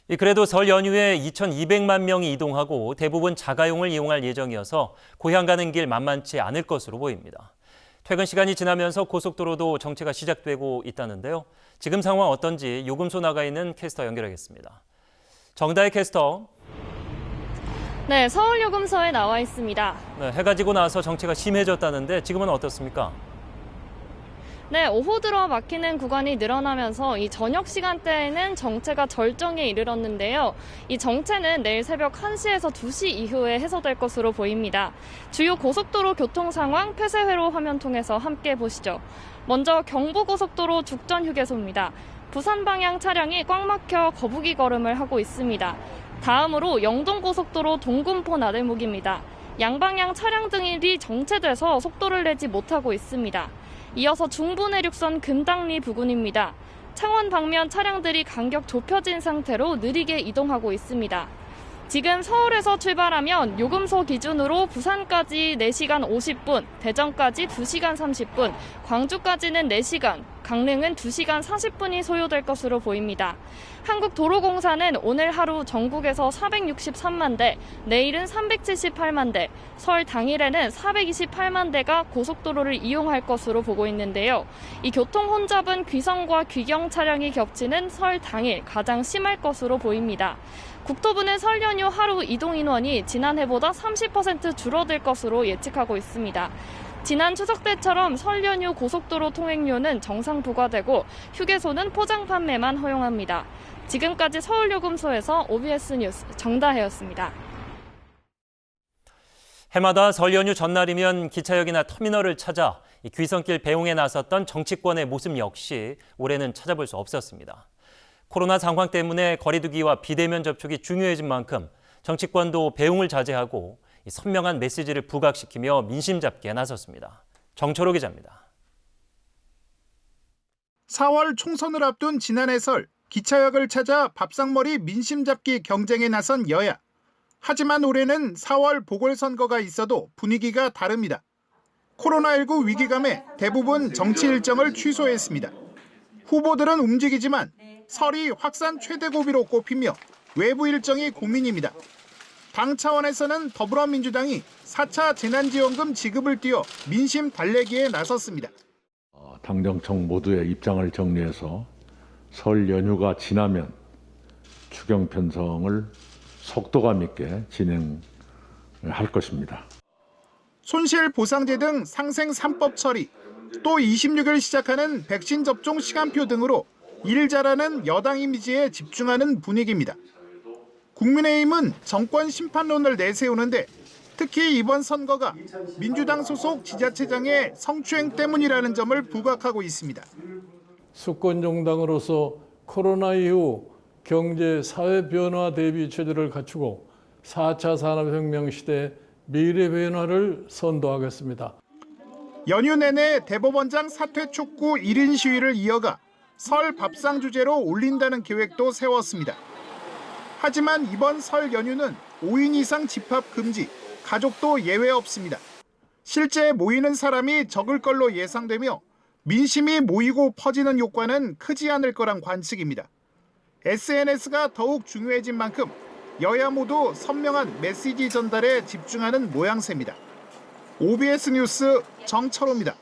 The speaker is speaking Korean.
그래도 설 연휴에 2,200만 명이 이동하고 대부분 자가용을 이용할 예정이어서 고향 가는 길 만만치 않을 것으로 보입니다. 퇴근 시간이 지나면서 고속도로도 정체가 시작되고 있다는데요. 지금 상황 어떤지 요금소 나가 있는 캐스터 연결하겠습니다. 정다혜 캐스터. 네, 서울요금소에 나와 있습니다. 네, 해가 지고 나서 정체가 심해졌다는데 지금은 어떻습니까? 네, 오후 들어 막히는 구간이 늘어나면서 이 저녁 시간대에는 정체가 절정에 이르렀는데요. 이 정체는 내일 새벽 1시에서 2시 이후에 해소될 것으로 보입니다. 주요 고속도로 교통 상황 폐쇄회로 화면 통해서 함께 보시죠. 먼저 경부고속도로 죽전 휴게소입니다. 부산 방향 차량이 꽉 막혀 거북이 걸음을 하고 있습니다. 다음으로 영동고속도로 동군포 나들목입니다. 양방향 차량 등이 정체돼서 속도를 내지 못하고 있습니다. 이어서 중부내륙선 금당리 부근입니다. 창원 방면 차량들이 간격 좁혀진 상태로 느리게 이동하고 있습니다. 지금 서울에서 출발하면 요금소 기준으로 부산까지 4시간 50분, 대전까지 2시간 30분, 광주까지는 4시간, 강릉은 2시간 40분이 소요될 것으로 보입니다. 한국도로공사는 오늘 하루 전국에서 463만 대, 내일은 378만 대, 설 당일에는 428만 대가 고속도로를 이용할 것으로 보고 있는데요. 이 교통 혼잡은 귀성과 귀경 차량이 겹치는 설 당일 가장 심할 것으로 보입니다. 국토부는 설 연휴 하루 이동 인원이 지난해보다 30% 줄어들 것으로 예측하고 있습니다. 지난 추석 때처럼 설 연휴 고속도로 통행료는 정상 부과되고 휴게소는 포장 판매만 허용합니다. 지금까지 서울요금소에서 OBS 뉴스 정다혜였습니다. 해마다 설 연휴 전날이면 기차역이나 터미널을 찾아 귀성길 배웅에 나섰던 정치권의 모습 역시 올해는 찾아볼 수 없었습니다. 코로나 상황 때문에 거리두기와 비대면 접촉이 중요해진 만큼 정치권도 배웅을 자제하고 선명한 메시지를 부각시키며 민심 잡기에 나섰습니다. 정철호 기자입니다. 4월 총선을 앞둔 지난해 설 기차역을 찾아 밥상머리 민심 잡기 경쟁에 나선 여야. 하지만 올해는 4월 보궐선거가 있어도 분위기가 다릅니다. 코로나19 위기감에 대부분 정치 일정을 취소했습니다. 후보들은 움직이지만 설이 확산 최대 고비로 꼽히며 외부 일정이 고민입니다. 당 차원에서는 더불어민주당이 4차 재난지원금 지급을 띄워 민심 달래기에 나섰습니다. 당정청 모두의 입장을 정리해서 설 연휴가 지나면 추경 편성을 속도감 있게 진행할 것입니다. 손실보상제 등 상생 3법 처리, 또 26일 시작하는 백신 접종 시간표 등으로 일 잘하는 여당 이미지에 집중하는 분위기입니다. 국민의힘은 정권 심판론을 내세우는데 특히 이번 선거가 민주당 소속 지자체장의 성추행 때문이라는 점을 부각하고 있습니다. 수권 정당으로서 코로나 이후 경제 사회 변화 대비 체제를 갖추고 4차 산업혁명 시대 미래 변화를 선도하겠습니다. 연휴 내내 대법원장 사퇴 촉구 1인 시위를 이어가 설 밥상 주제로 올린다는 계획도 세웠습니다. 하지만 이번 설 연휴는 5인 이상 집합 금지, 가족도 예외 없습니다. 실제 모이는 사람이 적을 걸로 예상되며 민심이 모이고 퍼지는 효과는 크지 않을 거란 관측입니다. SNS가 더욱 중요해진 만큼 여야 모두 선명한 메시지 전달에 집중하는 모양새입니다. OBS 뉴스 정철호입니다.